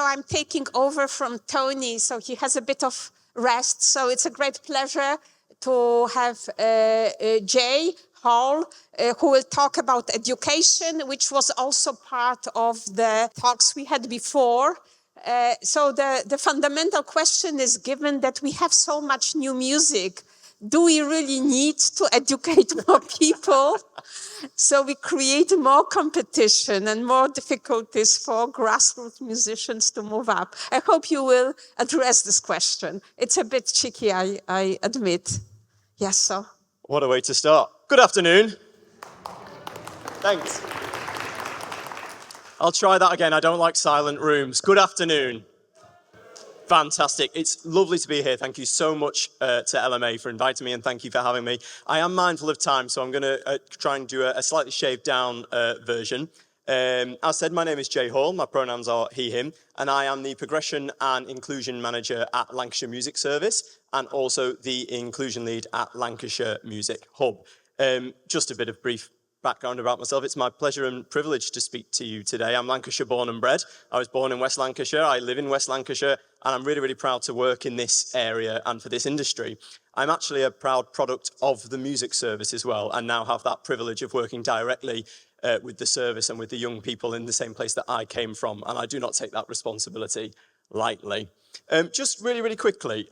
I'm taking over from Tony, so he has a bit of rest. So it's a great pleasure to have Jay Hall, who will talk about education, which was also part of the talks we had before. So the fundamental question is, given that we have so much new music, do we really need to educate more people? So we create more competition and more difficulties for grassroots musicians to move up. I hope you will address this question. It's a bit tricky, I admit. Yes, sir. What a way to start. Good afternoon. Thanks. I'll try that again. I don't like silent rooms. Good afternoon. Fantastic. It's lovely to be here. Thank you so much to LMA for inviting me, and thank you for having me. I am mindful of time, so I'm going to try and do a slightly shaved down version. As said, my name is Jay Hall. My pronouns are he, him, and I am the Progression and Inclusion Manager at Lancashire Music Service and also the Inclusion Lead at Lancashire Music Hub. Just a bit of brief background about myself. It's my pleasure and privilege to speak to you today. I'm Lancashire born and bred. I was born in West Lancashire. I live in West Lancashire, and I'm really, really proud to work in this area and for this industry. I'm actually a proud product of the music service as well, and now have that privilege of working directly with the service and with the young people in the same place that I came from, and I do not take that responsibility lightly. Just really, really quickly,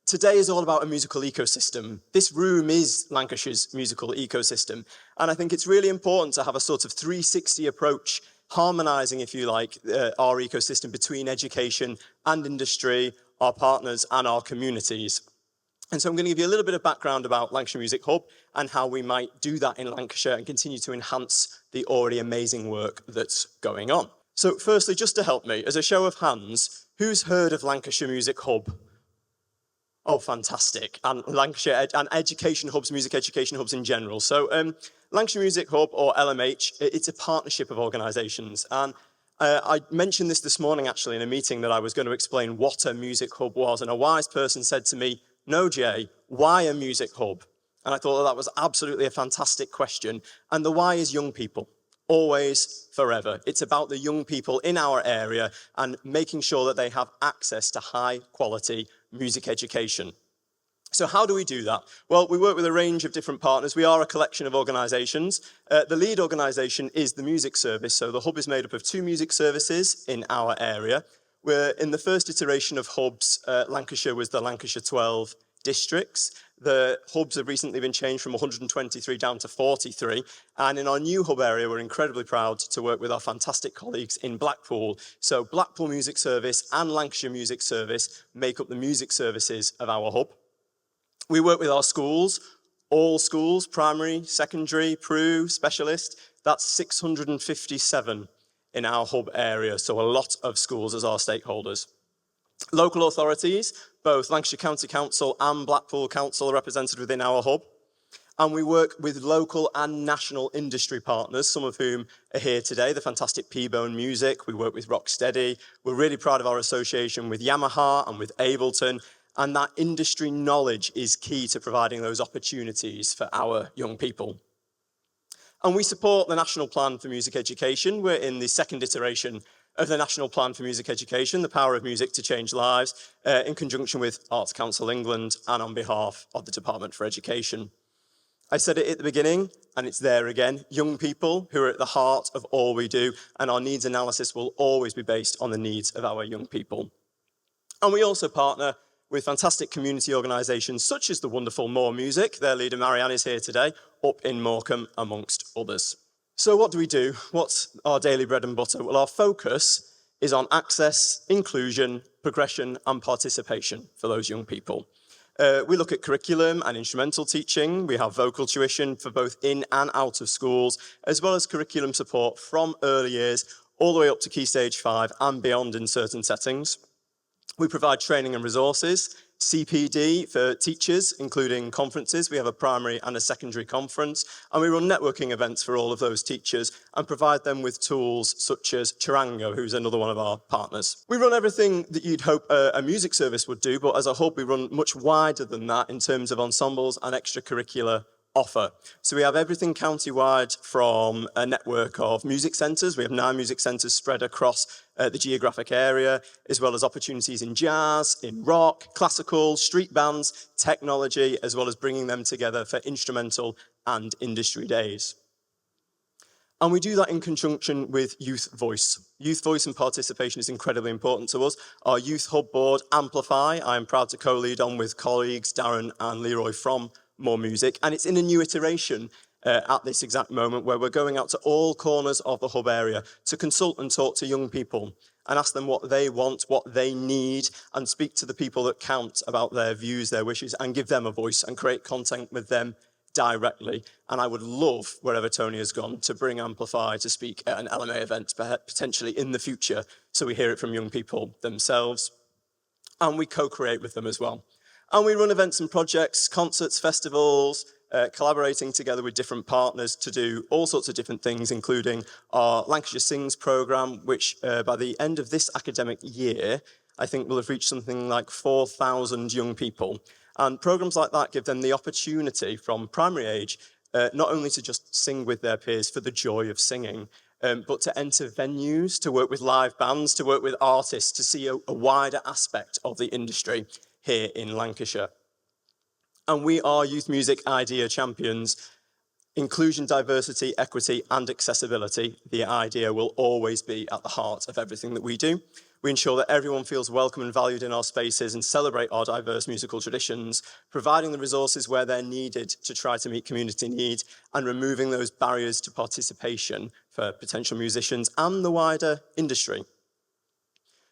today is all about a musical ecosystem. This room is Lancashire's musical ecosystem, and I think it's really important to have a sort of 360 approach, harmonising, if you like, our ecosystem between education and industry, our partners and our communities. And so I'm going to give you a little bit of background about Lancashire Music Hub and how we might do that in Lancashire and continue to enhance the already amazing work that's going on. So firstly, just to help me, as a show of hands, who's heard of Lancashire Music Hub? Oh, fantastic. And Lancashire and education hubs, music education hubs in general. So Lancashire Music Hub, or LMH, it's a partnership of organisations. And I mentioned this morning, actually, in a meeting, that I was going to explain what a music hub was. And a wise person said to me, "No, Jay, why a music hub?" And I thought that was absolutely a fantastic question. And the why is young people. Always, forever. It's about the young people in our area and making sure that they have access to high quality music education. So how do we do that? Well, we work with a range of different partners. We are a collection of organisations. The lead organisation is the music service. So the hub is made up of 2 music services in our area. We're in the first iteration of hubs. Lancashire was the Lancashire 12 districts. The hubs have recently been changed from 123 down to 43. And in our new hub area, we're incredibly proud to work with our fantastic colleagues in Blackpool. So Blackpool Music Service and Lancashire Music Service make up the music services of our hub. We work with our schools, all schools, primary, secondary, PRU, specialist. That's 657 in our hub area. So a lot of schools as our stakeholders. Local authorities, both Lancashire County Council and Blackpool Council are represented within our hub. And we work with local and national industry partners, some of whom are here today, the fantastic P-Bone Music. We work with Rocksteady. We're really proud of our association with Yamaha and with Ableton. And that industry knowledge is key to providing those opportunities for our young people. And we support the National Plan for Music Education. We're in the second iteration of the National Plan for Music Education, The Power of Music to Change Lives, in conjunction with Arts Council England and on behalf of the Department for Education. I said it at the beginning, and it's there again, young people who are at the heart of all we do, and our needs analysis will always be based on the needs of our young people. And we also partner with fantastic community organisations such as the wonderful More Music. Their leader Marianne is here today, up in Morecambe, amongst others. So what do we do? What's our daily bread and butter? Well, our focus is on access, inclusion, progression and participation for those young people. We look at curriculum and instrumental teaching. We have vocal tuition for both in and out of schools, as well as curriculum support from early years all the way up to Key Stage 5 and beyond in certain settings. We provide training and resources, CPD for teachers, including conferences. We have a primary and a secondary conference, and we run networking events for all of those teachers and provide them with tools such as Chirango, who's another one of our partners. We run everything that you'd hope a music service would do, but as a hub, we run much wider than that in terms of ensembles and extracurricular offer. So we have everything county-wide from a network of music centres. We have 9 music centres spread across the geographic area, as well as opportunities in jazz, in rock, classical, street bands, technology, as well as bringing them together for instrumental and industry days. And we do that in conjunction with youth voice. Youth voice and participation is incredibly important to us. Our youth hub board, Amplify, I am proud to co-lead on with colleagues Darren and Leroy from More Music. And it's in a new iteration at this exact moment where we're going out to all corners of the hub area to consult and talk to young people and ask them what they want, what they need, and speak to the people that count about their views, their wishes, and give them a voice and create content with them directly. And I would love, wherever Tony has gone, to bring Amplify to speak at an LMA event, potentially in the future, so we hear it from young people themselves. And we co-create with them as well. And we run events and projects, concerts, festivals, collaborating together with different partners to do all sorts of different things, including our Lancashire Sings programme, which by the end of this academic year, I think will have reached something like 4,000 young people. And programmes like that give them the opportunity from primary age, not only to just sing with their peers for the joy of singing, but to enter venues, to work with live bands, to work with artists, to see a wider aspect of the industry here in Lancashire. And we are Youth Music Idea champions. Inclusion, diversity, equity, and accessibility, the idea will always be at the heart of everything that we do. We ensure that everyone feels welcome and valued in our spaces and celebrate our diverse musical traditions, providing the resources where they're needed to try to meet community needs and removing those barriers to participation for potential musicians and the wider industry.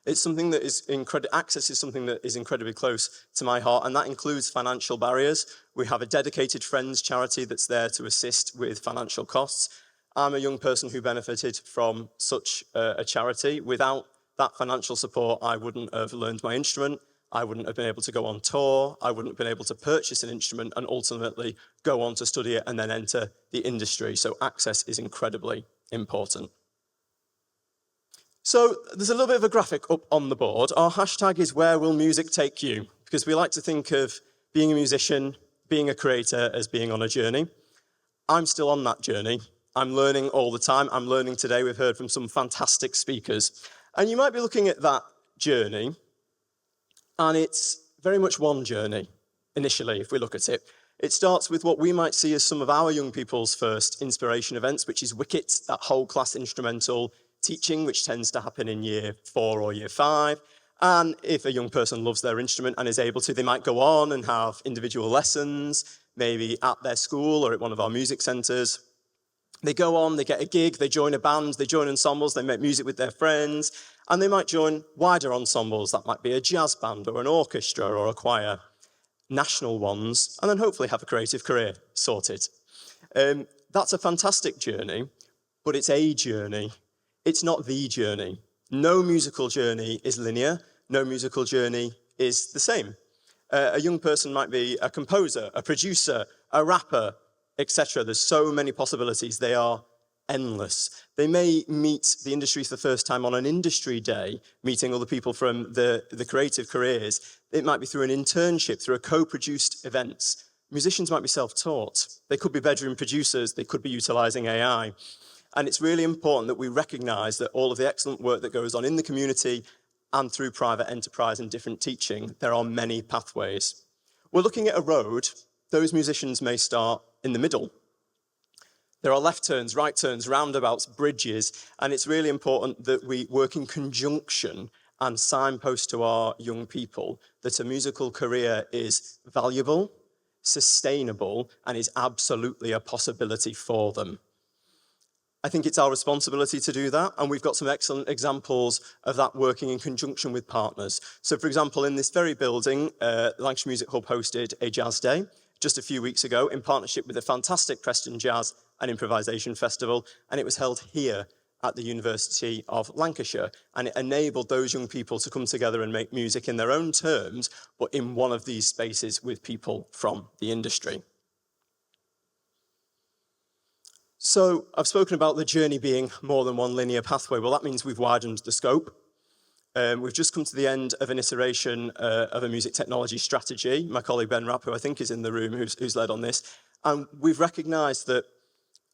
It's something that is access is something that is incredibly close to my heart, and that includes financial barriers. We have a dedicated Friends charity that's there to assist with financial costs. I'm a young person who benefited from such a charity. Without that financial support, I wouldn't have learned my instrument, I wouldn't have been able to go on tour, I wouldn't have been able to purchase an instrument and ultimately go on to study it and then enter the industry. So access is incredibly important. So there's a little bit of a graphic up on the board. Our hashtag is "Where will music take you?" because we like to think of being a musician, being a creator as being on a journey. I'm still on that journey. I'm learning all the time. I'm learning today. We've heard from some fantastic speakers. And you might be looking at that journey, and it's very much one journey, initially, if we look at it. It starts with what we might see as some of our young people's first inspiration events, which is Wicket, that whole class instrumental teaching, which tends to happen in year 4 or year 5. And if a young person loves their instrument and is able to, they might go on and have individual lessons, maybe at their school or at one of our music centres. They go on, they get a gig, they join a band, they join ensembles, they make music with their friends, and they might join wider ensembles. That might be a jazz band or an orchestra or a choir, national ones, and then hopefully have a creative career sorted. That's a fantastic journey, but it's a journey. It's not the journey. No musical journey is linear. No musical journey is the same. A young person might be a composer, a producer, a rapper, etc. There's so many possibilities. They are endless. They may meet the industry for the first time on an industry day, meeting other people from the creative careers. It might be through an internship, through a co-produced events. Musicians might be self-taught. They could be bedroom producers. They could be utilising AI. And it's really important that we recognise that all of the excellent work that goes on in the community and through private enterprise and different teaching, there are many pathways. We're looking at a road. Those musicians may start in the middle. There are left turns, right turns, roundabouts, bridges, and it's really important that we work in conjunction and signpost to our young people that a musical career is valuable, sustainable, and is absolutely a possibility for them. I think it's our responsibility to do that, and we've got some excellent examples of that working in conjunction with partners. So, for example, in this very building, Lancashire Music Hub hosted a jazz day just a few weeks ago in partnership with the fantastic Preston Jazz and Improvisation Festival, and it was held here at the University of Lancashire, and it enabled those young people to come together and make music in their own terms, but in one of these spaces with people from the industry. So I've spoken about the journey being more than one linear pathway. Well, that means we've widened the scope. We've just come to the end of an iteration of a music technology strategy. My colleague Ben Rapp, who I think is in the room, who's led on this, And we've recognised that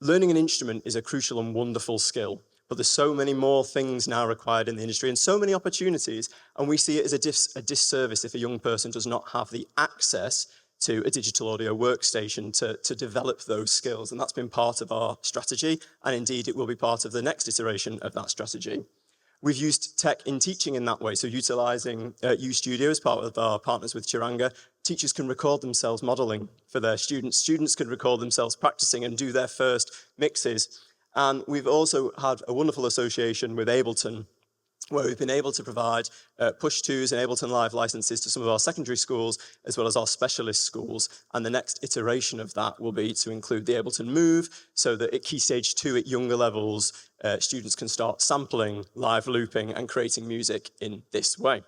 learning an instrument is a crucial and wonderful skill, but there's so many more things now required in the industry and so many opportunities, and we see it as a disservice if a young person does not have the access to a digital audio workstation to develop those skills. And that's been part of our strategy, and indeed it will be part of the next iteration of that strategy. We've used tech in teaching in that way, so utilising UStudio as part of our partners with Chiranga. Teachers can record themselves modelling for their students. Students can record themselves practising and do their first mixes. And we've also had a wonderful association with Ableton, where we've been able to provide push-tos and Ableton Live licenses to some of our secondary schools, as well as our specialist schools. And the next iteration of that will be to include the Ableton Move, so that at Key Stage 2 at younger levels, students can start sampling, live looping, and creating music in this way.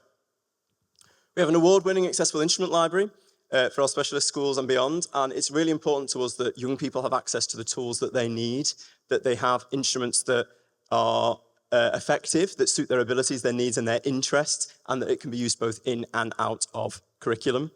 We have an award-winning accessible instrument library for our specialist schools and beyond, and it's really important to us that young people have access to the tools that they need, that they have instruments that are effective, that suit their abilities, their needs and their interests, and that it can be used both in and out of curriculum.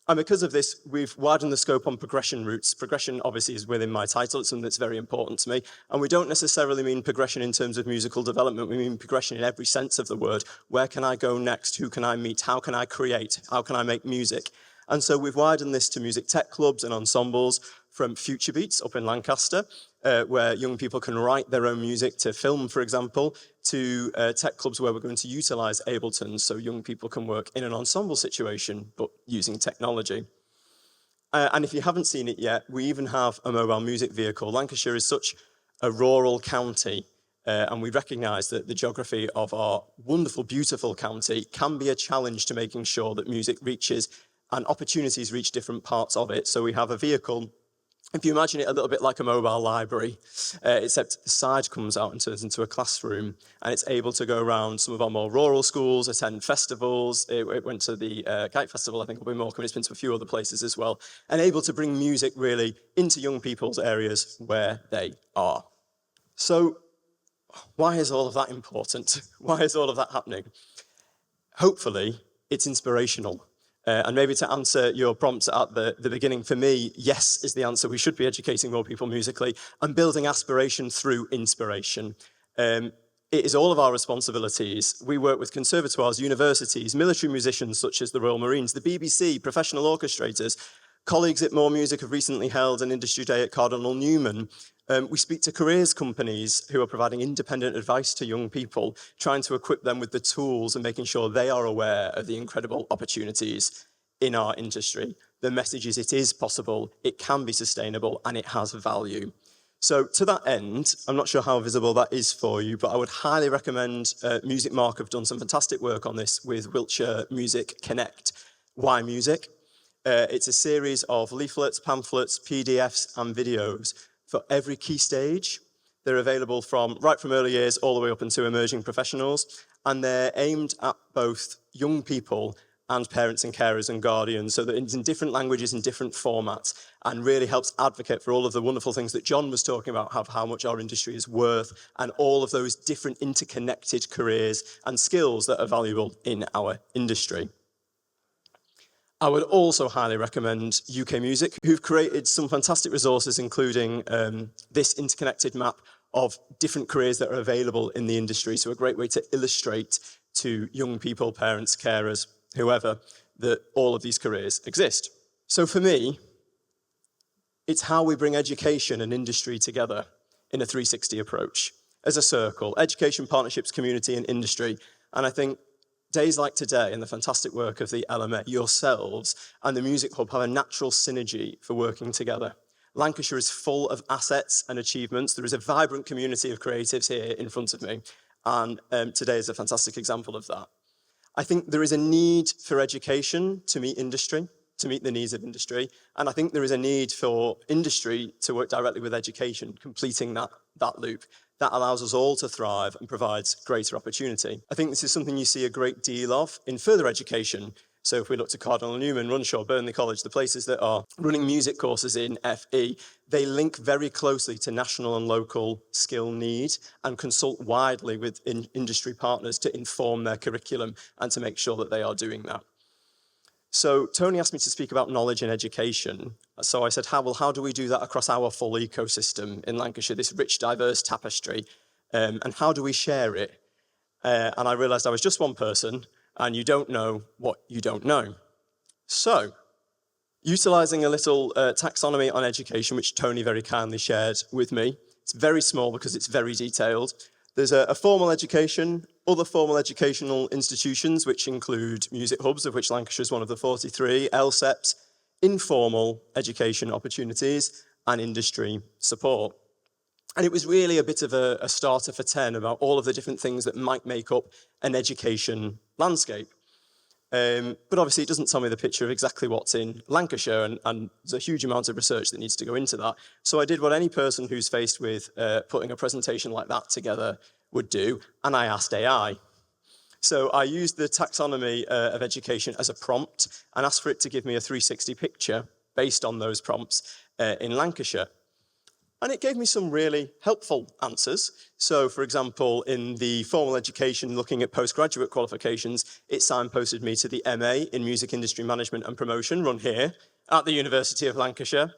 And because of this, we've widened the scope on progression routes. Progression obviously is within my title, it's something that's very important to me. And we don't necessarily mean progression in terms of musical development, we mean progression in every sense of the word. Where can I go next? Who can I meet? How can I create? How can I make music? And so we've widened this to music tech clubs and ensembles, from Future Beats up in Lancaster, where young people can write their own music to film, for example, to tech clubs where we're going to utilise Ableton so young people can work in an ensemble situation, but using technology. And if you haven't seen it yet, we even have a mobile music vehicle. Lancashire is such a rural county, and we recognise that the geography of our wonderful, beautiful county can be a challenge to making sure that music reaches and opportunities reach different parts of it. So we have a vehicle. If you imagine it a little bit like a mobile library, except the side comes out and turns into a classroom, and it's able to go around some of our more rural schools, attend festivals. It went to the Kite Festival, I think, up in Morecambe. It's been to a few other places as well, and able to bring music really into young people's areas where they are. So why is all of that important? Why is all of that happening? Hopefully, it's inspirational. And maybe to answer your prompts at the beginning, for me, yes is the answer. We should be educating more people musically and building aspiration through inspiration. It is all of our responsibilities. We work with conservatoires, universities, military musicians such as the Royal Marines, the BBC, professional orchestrators. Colleagues at More Music have recently held an industry day at Cardinal Newman. We speak to careers companies who are providing independent advice to young people, trying to equip them with the tools and making sure they are aware of the incredible opportunities in our industry. The message is it is possible, it can be sustainable, and it has value. So to that end, I'm not sure how visible that is for you, but I would highly recommend Music Mark have done some fantastic work on this with Wiltshire Music Connect. Why music? It's a series of leaflets, pamphlets, PDFs, and videos for every key stage. They're available right from early years all the way up into emerging professionals, and they're aimed at both young people and parents and carers and guardians, so that it's in different languages and different formats, and really helps advocate for all of the wonderful things that John was talking about, how much our industry is worth, and all of those different interconnected careers and skills that are valuable in our industry. I would also highly recommend UK Music, who've created some fantastic resources, including this interconnected map of different careers that are available in the industry. So a great way to illustrate to young people, parents, carers, whoever, that all of these careers exist. So for me, it's how we bring education and industry together in a 360 approach, as a circle: education, partnerships, community, and industry. And I think days like today and the fantastic work of the LMA, yourselves, and the Music Hub have a natural synergy for working together. Lancashire is full of assets and achievements. There is a vibrant community of creatives here in front of me, and today is a fantastic example of that. I think there is a need for education to meet industry, to meet the needs of industry, and I think there is a need for industry to work directly with education, completing that loop. That allows us all to thrive and provides greater opportunity. I think this is something you see a great deal of in further education. So if we look to Cardinal Newman, Runshaw, Burnley College, the places that are running music courses in FE, they link very closely to national and local skill need and consult widely with industry partners to inform their curriculum and to make sure that they are doing that. So Tony asked me to speak about knowledge and education. So I said, how do we do that across our full ecosystem in Lancashire, this rich, diverse tapestry, and how do we share it? And I realized I was just one person, and you don't know what you don't know. So, utilizing a little taxonomy on education, which Tony very kindly shared with me. It's very small because it's very detailed. There's a formal education, other formal educational institutions, which include music hubs, of which Lancashire is one of the 43, LSEPs, informal education opportunities, and industry support. And it was really a bit of a starter for 10 about all of the different things that might make up an education landscape. But obviously it doesn't tell me the picture of exactly what's in Lancashire, and there's a huge amount of research that needs to go into that. So I did what any person who's faced with putting a presentation like that together would do, and I asked AI. So I used the taxonomy of education as a prompt and asked for it to give me a 360 picture based on those prompts in Lancashire. And it gave me some really helpful answers. So, for example, in the formal education, looking at postgraduate qualifications, it signposted me to the MA in Music Industry Management and Promotion, run here at the University of Lancashire.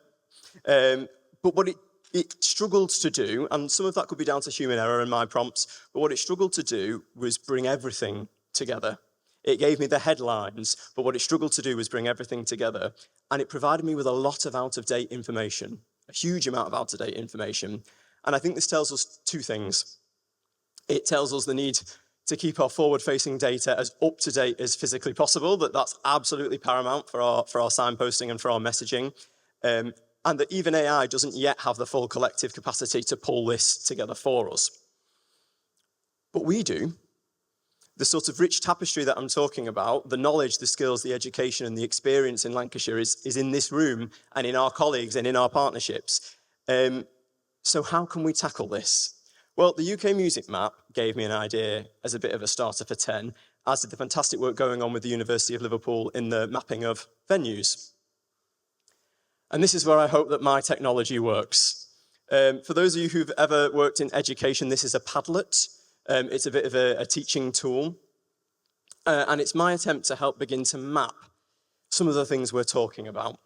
But what it struggled to do, and some of that could be down to human error in my prompts, but what it struggled to do was bring everything together. It gave me the headlines, but what it struggled to do was bring everything together. And it provided me with a lot of out-of-date information. A huge amount of out-of-date information. And I think this tells us two things. It tells us the need to keep our forward-facing data as up-to-date as physically possible, that's absolutely paramount for our signposting and for our messaging. And that even AI doesn't yet have the full collective capacity to pull this together for us. But we do. The sort of rich tapestry that I'm talking about, the knowledge, the skills, the education, and the experience in Lancashire is in this room and in our colleagues and in our partnerships. So how can we tackle this? Well, the UK Music Map gave me an idea as a bit of a starter for 10, as did the fantastic work going on with the University of Liverpool in the mapping of venues. And this is where I hope that my technology works. For those of you who've ever worked in education, this is a Padlet. It's a bit of a teaching tool, and it's my attempt to help begin to map some of the things we're talking about.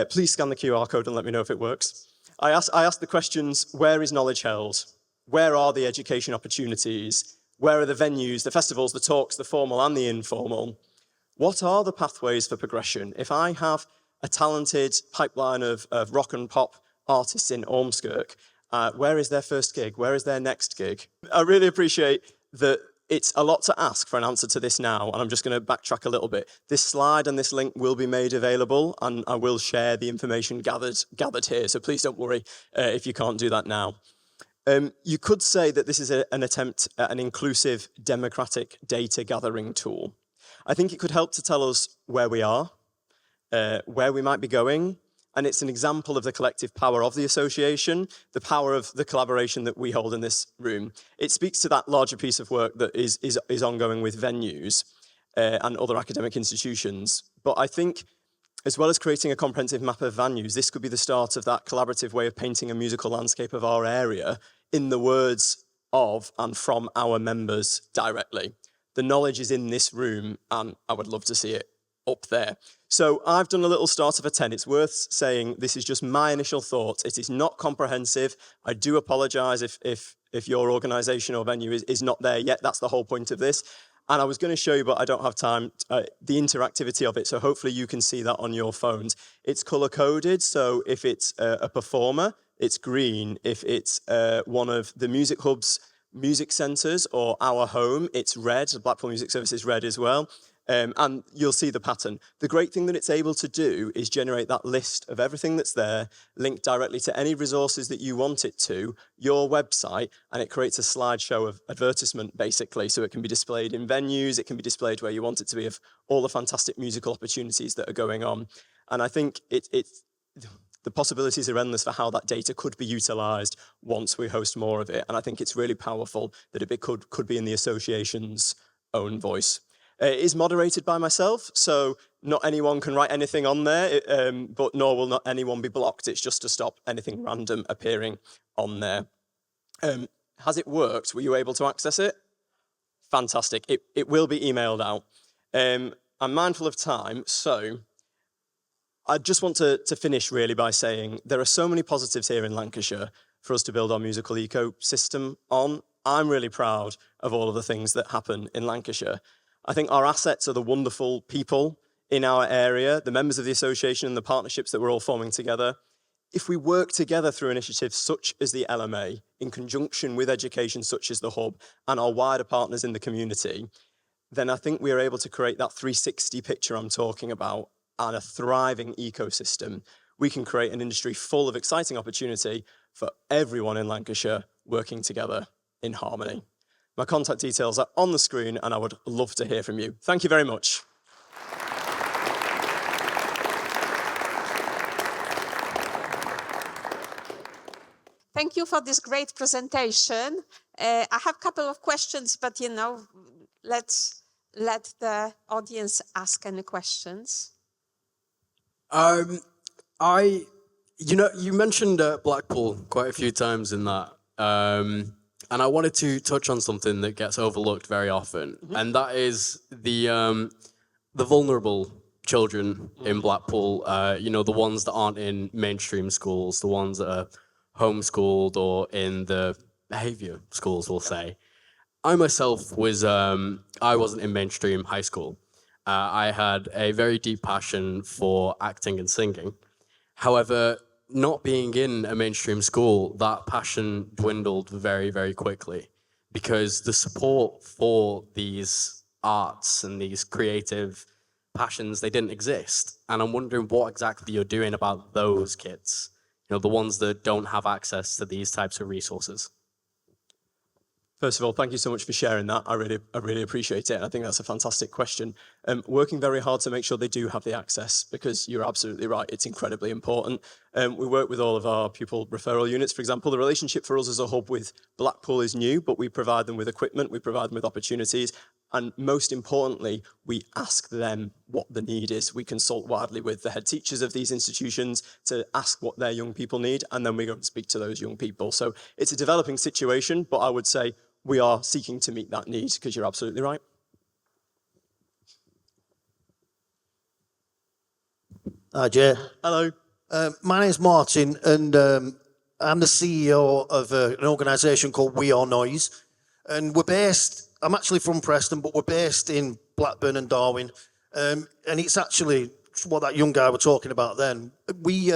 Please scan the QR code and let me know if it works. I asked the questions, where is knowledge held? Where are the education opportunities? Where are the venues, the festivals, the talks, the formal and the informal? What are the pathways for progression? If I have a talented pipeline of rock and pop artists in Ormskirk, where is their first gig? Where is their next gig? I really appreciate that it's a lot to ask for an answer to this now, and I'm just going to backtrack a little bit. This slide and this link will be made available, and I will share the information gathered here, so please don't worry if you can't do that now. You could say that this is an attempt at an inclusive, democratic data gathering tool. I think it could help to tell us where we are, where we might be going, and it's an example of the collective power of the association, the power of the collaboration that we hold in this room. It speaks to that larger piece of work that is ongoing with venues and other academic institutions. But I think, as well as creating a comprehensive map of venues, this could be the start of that collaborative way of painting a musical landscape of our area in the words of and from our members directly. The knowledge is in this room, and I would love to see it up there. So I've done a little starter for 10. It's worth saying this is just my initial thoughts. It is not comprehensive. I do apologise if your organisation or venue is not there yet. That's the whole point of this. And I was going to show you, but I don't have time, the interactivity of it. So hopefully you can see that on your phones. It's colour-coded, so if it's a performer, it's green. If it's one of the Music Hub's music centres or our home, it's red. The Blackpool Music Service is red as well. And you'll see the pattern. The great thing that it's able to do is generate that list of everything that's there, linked directly to any resources that you want it to, your website, and it creates a slideshow of advertisement, basically, so it can be displayed in venues, it can be displayed where you want it to be, of all the fantastic musical opportunities that are going on. And I think the possibilities are endless for how that data could be utilised once we host more of it. And I think it's really powerful that it could be in the association's own voice. It is moderated by myself, so not anyone can write anything on there, but nor will not anyone be blocked. It's just to stop anything random appearing on there. Has it worked? Were you able to access it? Fantastic. It will be emailed out. I'm mindful of time, so I just want to finish really by saying there are so many positives here in Lancashire for us to build our musical ecosystem on. I'm really proud of all of the things that happen in Lancashire. I think our assets are the wonderful people in our area, the members of the association and the partnerships that we're all forming together. If we work together through initiatives such as the LMA, in conjunction with education such as the Hub and our wider partners in the community, then I think we are able to create that 360 picture I'm talking about and a thriving ecosystem. We can create an industry full of exciting opportunity for everyone in Lancashire working together in harmony. My contact details are on the screen and I would love to hear from you. Thank you very much. Thank you for this great presentation. I have a couple of questions, but let's let the audience ask any questions. You mentioned Blackpool quite a few times in that, and I wanted to touch on something that gets overlooked very often, and that is the vulnerable children in Blackpool. The ones that aren't in mainstream schools, the ones that are homeschooled or in the behaviour schools, we'll say. I myself I wasn't in mainstream high school. I had a very deep passion for acting and singing. However, not being in a mainstream school, that passion dwindled very, very quickly because the support for these arts and these creative passions, they didn't exist. And I'm wondering what exactly you're doing about those kids, the ones that don't have access to these types of resources. First of all, thank you so much for sharing that. I really appreciate it. I think that's a fantastic question. Working very hard to make sure they do have the access, because you're absolutely right, it's incredibly important. We work with all of our pupil referral units. For example, the relationship for us as a hub with Blackpool is new, but we provide them with equipment, we provide them with opportunities, and most importantly, we ask them what the need is. We consult widely with the head teachers of these institutions to ask what their young people need, and then we go and speak to those young people. So it's a developing situation, but I would say we are seeking to meet that need, because you're absolutely right. Hi, Jay. Hello. My name's Martin, and I'm the CEO of an organisation called We Are Noise. And I'm actually from Preston, but we're based in Blackburn and Darwin. And it's actually what that young guy was talking about then. We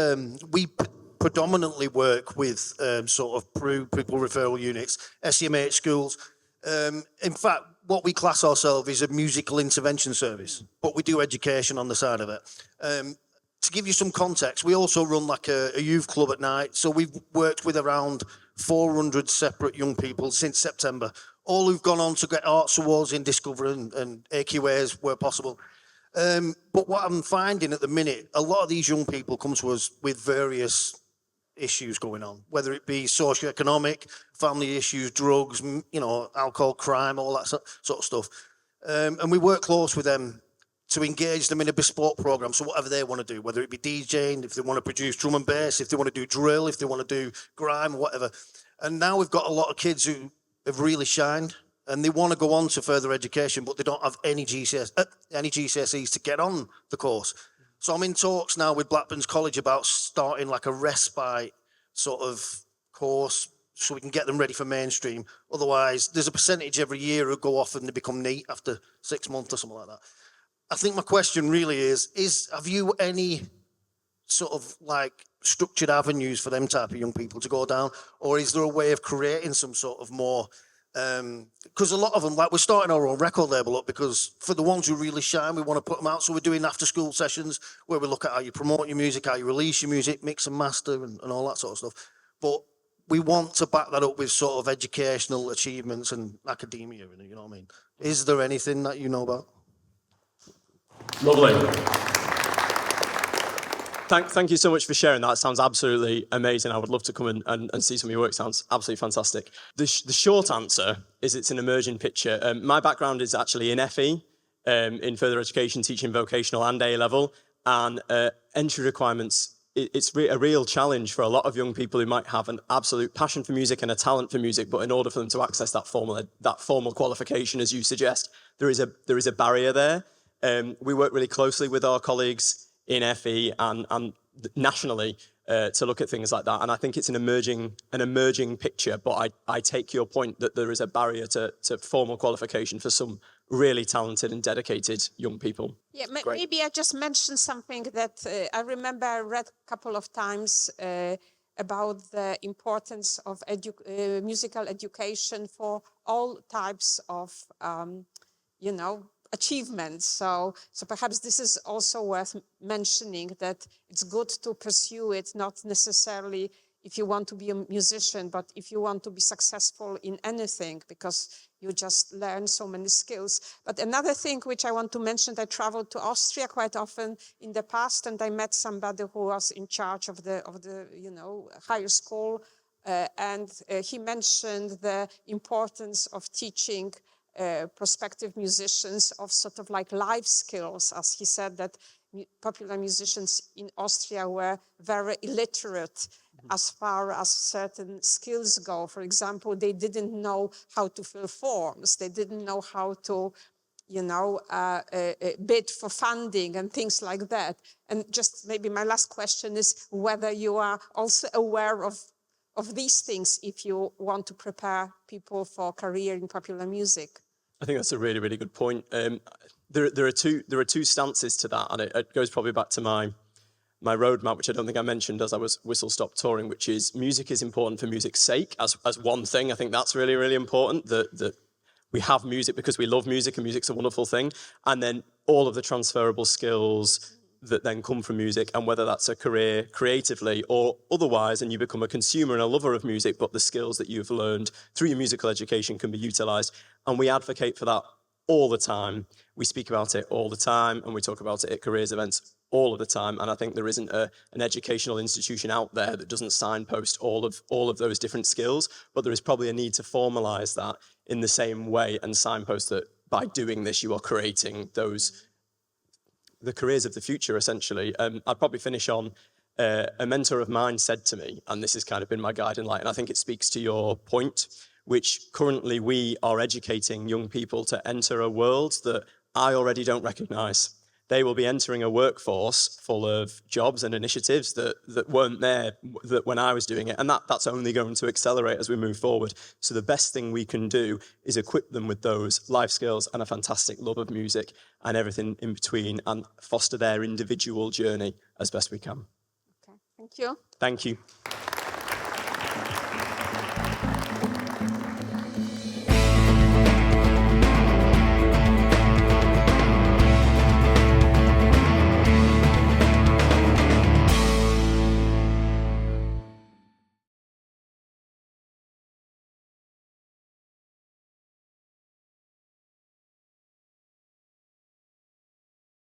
predominantly work with sort of pupil referral units, SEMH schools. In fact, what we class ourselves is a musical intervention service, but we do education on the side of it. To give you some context, we also run like a youth club at night. So we've worked with around 400 separate young people since September, all who've gone on to get arts awards in Discover and AQAs where possible. But what I'm finding at the minute, a lot of these young people come to us with various issues going on, whether it be socioeconomic, family issues, drugs, alcohol, crime, all that sort of stuff. And we work close with them to engage them in a bespoke program. So whatever they want to do, whether it be DJing, if they want to produce drum and bass, if they want to do drill, if they want to do grime, whatever. And now we've got a lot of kids who have really shined and they want to go on to further education, but they don't have any GCSEs to get on the course. So I'm in talks now with Blackburn's College about starting like a respite sort of course so we can get them ready for mainstream. Otherwise, there's a percentage every year who go off and they become neat after 6 months or something like that. I think my question really is have you any sort of like structured avenues for them type of young people to go down? Or is there a way of creating some sort of more, because a lot of them, like we're starting our own record label up because for the ones who really shine, we want to put them out. So we're doing after school sessions where we look at how you promote your music, how you release your music, mix and master and all that sort of stuff. But we want to back that up with sort of educational achievements and academia, you know what I mean? Is there anything that you know about? Lovely. Thank you so much for sharing that. It sounds absolutely amazing. I would love to come and see some of your work. Sounds absolutely fantastic. The short answer is it's an emerging picture. My background is actually in FE, in further education, teaching vocational and A-level, and entry requirements. It's a real challenge for a lot of young people who might have an absolute passion for music and a talent for music, but in order for them to access that formal qualification, as you suggest, there is a barrier there. We work really closely with our colleagues in FE and nationally to look at things like that. And I think it's an emerging picture, but I take your point that there is a barrier to formal qualification for some really talented and dedicated young people. Yeah, Great. maybe I just mentioned something that I remember I read a couple of times about the importance of musical education for all types of, achievements. So perhaps this is also worth mentioning, that it's good to pursue it, not necessarily if you want to be a musician, but if you want to be successful in anything, because you just learn so many skills. But another thing which I want to mention, I traveled to Austria quite often in the past, and I met somebody who was in charge of the higher school, and he mentioned the importance of teaching prospective musicians of sort of like life skills, as he said that popular musicians in Austria were very illiterate as far as certain skills go. For example, they didn't know how to fill forms. They didn't know how to, bid for funding and things like that. And just maybe my last question is whether you are also aware of these things if you want to prepare people for a career in popular music. I think that's a really, really good point. There are two stances to that, and it goes probably back to my roadmap, which I don't think I mentioned as I was whistle stop touring, which is music is important for music's sake as one thing. I think that's really, really important, that we have music because we love music, and music's a wonderful thing. And then all of the transferable skills that then come from music, and whether that's a career creatively or otherwise, and you become a consumer and a lover of music, but the skills that you've learned through your musical education can be utilised. And we advocate for that all the time. We speak about it all the time, and we talk about it at careers events all of the time. And I think there isn't an educational institution out there that doesn't signpost all of those different skills, but there is probably a need to formalise that in the same way and signpost that by doing this, you are creating the careers of the future, essentially. I'd probably finish on a mentor of mine said to me, and this has kind of been my guiding light, and I think it speaks to your point, which currently we are educating young people to enter a world that I already don't recognise. They will be entering a workforce full of jobs and initiatives that weren't there when I was doing it, and that's only going to accelerate as we move forward. So the best thing we can do is equip them with those life skills and a fantastic love of music and everything in between, and foster their individual journey as best we can. Okay, thank you. Thank you.